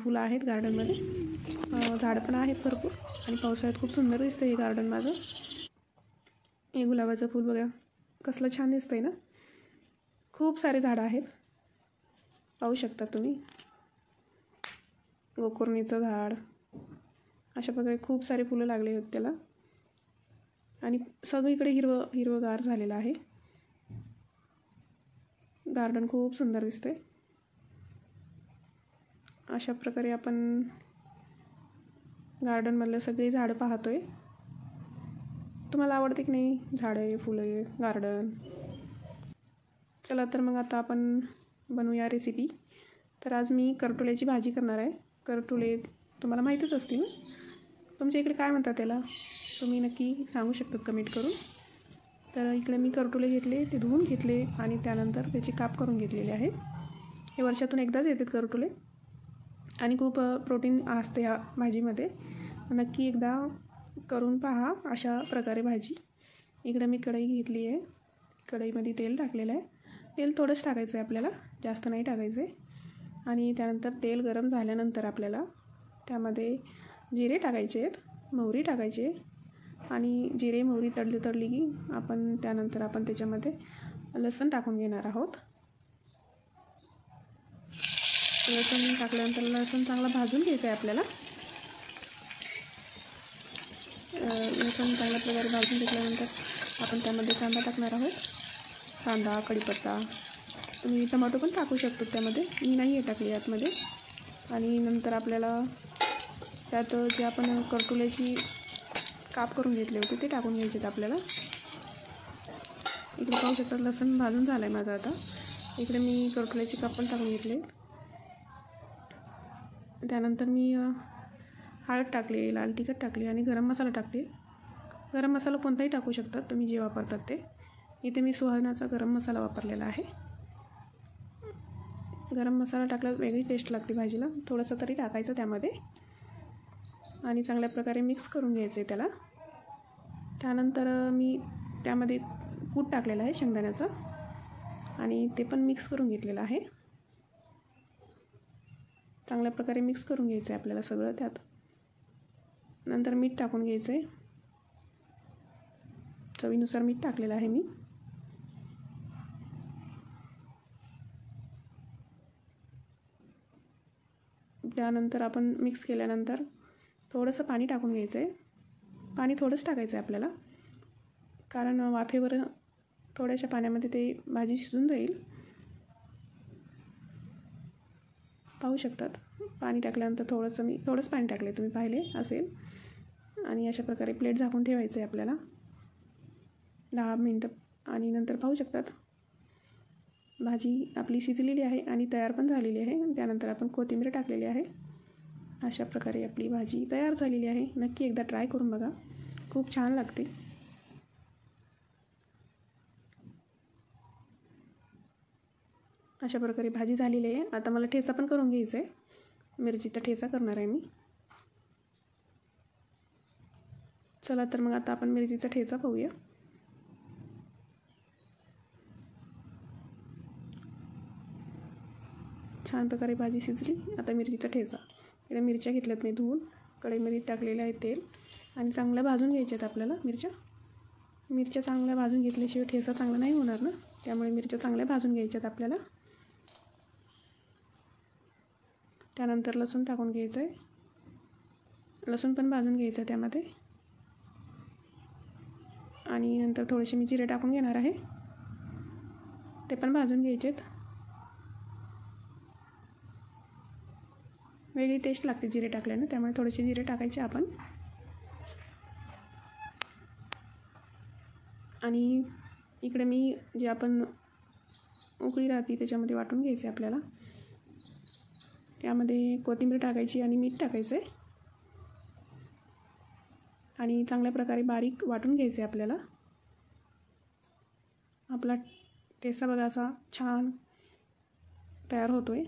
फुलं आहेत गार्डनमध्ये, झाडं पण आहेत भरपूर आणि पावसाळ्यात खूप सुंदर दिसतं हे गार्डन माझं. हे गुलाबाचं फूल बघा कसलं छान दिसतंय ना. खूप सारे झाडं आहेत, पाहू शकता तुम्ही. गोकर्णीचं झाड, अशा प्रकारे खूप सारे फुलं लागले आहेत त्याला आणि सगळीकडे हिरवंगार झालेलं आहे. गार्डन खूप सुंदर दिसतंय. अशा प्रकारे आपण गार्डनमधले सगळी झाडं पाहतोय. तुम्हाला आवडते की नाही झाडे, फुले, गार्डन? चला तर मग आता आपण बनवूया रेसिपी. तर आज मी करटुल्याची भाजी करणार आहे. करटुले तुम्हाला माहीतच असतील ना. तुमच्या इकडे काय म्हणतात त्याला, तुम्ही नक्की सांगू शकतात कमेंट करून. तर इकडे मी करटुले घेतले, ते धुवून घेतले आणि त्यानंतर त्याचे काप करून घेतलेले आहे. हे वर्षातून एकदाच येतात करटुले आणि खूप प्रोटीन असते या भाजीमध्ये. नक्की एकदा करून पहा अशा प्रकारे भाजी. इकडे मी कढई घेतली आहे, कढईमध्ये तेल टाकलेलं आहे. तेल थोडंच टाकायचं आहे आपल्याला, जास्त नाही टाकायचं आहे. आणि त्यानंतर तेल गरम झाल्यानंतर आपल्याला त्यामध्ये जिरे टाकायचे आहेत, मोहरी टाकायची आहे आणि जिरे मोहरी तडली की त्यानंतर आपण त्याच्यामध्ये लसूण टाकून घेणार आहोत. लसूण टाकल्यानंतर लसूण चांगला भाजून घ्यायचं आहे आपल्याला. लसूण चांगल्या प्रकारे भाजून घेतल्यानंतर आपण त्यामध्ये कांदा टाकणार आहोत. कांदा, कढीपत्ता, तुम्ही टमाटो पण टाकू शकतो त्यामध्ये, मी नाही आहे टाकली यातमध्ये. आणि नंतर आपल्याला त्यात जे आपण करटुल्याची काप करून घेतले होते ते टाकून घ्यायचे आहेत आपल्याला. इकडे पाहू शकता लसूण भाजून झालं आहे माझं. आता इकडे मी करटुल्याची काप पण टाकून घेतले. त्यानंतर मी हळद टाकली, लाल तिखट टाकली आणि गरम मसाला टाकते. गरम मसाला कोणताही टाकू शकतात तुम्ही जे वापरतात ते. इथे मी सुहानाचा गरम मसाला वापरलेला आहे. गरम मसाला टाकल्यावर वेगळी टेस्ट लागते भाजीला, थोडंसं तरी टाकायचं त्यामध्ये आणि चांगल्या प्रकारे मिक्स करून घ्यायचं आहे त्याला. त्यानंतर मी त्यामध्ये कूट टाकलेला आहे शेंगदाण्याचा आणि ते पण मिक्स करून घेतलेलं आहे. चांगल्या प्रकारे मिक्स करून घ्यायचं आहे आपल्याला सगळं त्यात. नंतर मीठ टाकून घ्यायचं आहे, चवीनुसार मीठ टाकलेलं आहे मी. त्यानंतर आपण मिक्स केल्यानंतर थोडंसं पाणी टाकून घ्यायचं आहे. पाणी थोडंच टाकायचं आहे आपल्याला, कारण वाफेवर थोड्याशा पाण्यामध्ये ते भाजी शिजून जाईल. पाहू शकतात पाणी टाकल्यानंतर थोडंच पाणी टाकले, तुम्ही पाहिले असेल. आणि अशा प्रकारे प्लेट झाकून ठेवायचं आहे आपल्याला 10 मिनटं. आणि नंतर पाहू शकतात भाजी आपली शिजलेली आहे आणि तयार पण झालेली आहे. त्यानंतर आपण कोथिंबीर टाकलेली आहे. अशा प्रकारे आपली भाजी तयार झालेली आहे. नक्की एकदा ट्राय करून बघा, खूप छान लागते. अशा प्रकारे भाजी झालेली आहे. आता मला ठेचा पण करून घ्यायचा आहे, मिरचीचा ठेचा करणार आहे मी. चला तर मग आता आपण मिरचीचा ठेचा पाहूया. छान प्रकारे भाजी शिजली. आता मिरचीचा ठेचा. इकडे मिरच्या घेतल्यात मी धुवून, कढईमध्ये टाकलेलं आहे तेल आणि चांगल्या भाजून घ्यायच्या आहेत आपल्याला मिरच्या चांगल्या भाजून घेतल्याशिवाय ठेचा चांगला नाही होणार ना, त्यामुळे मिरच्या चांगल्या भाजून घ्यायच्यात आपल्याला. त्यानंतर लसूण टाकून घ्यायचं आहे, लसूण पण भाजून घ्यायचं त्यामध्ये. आणि नंतर थोडेसे मी जिरे टाकून घेणार आहे, ते पण भाजून घ्यायचेत. वेगळी टेस्ट लागते जिरे टाकल्याने, त्यामुळे थोडेसे जिरे टाकायचे आपण. आणि इकडे मी जे आपण उकळी राहते त्याच्यामध्ये वाटून घ्यायचे आपल्याला. त्यामध्ये कोथिंबीर टाकायची आणि मीठ टाकायचं आहे आणि चांगल्या प्रकारे बारीक वाटून घ्यायचे आपल्याला. आपला ठेचा बघा असा छान तयार होतो आहे.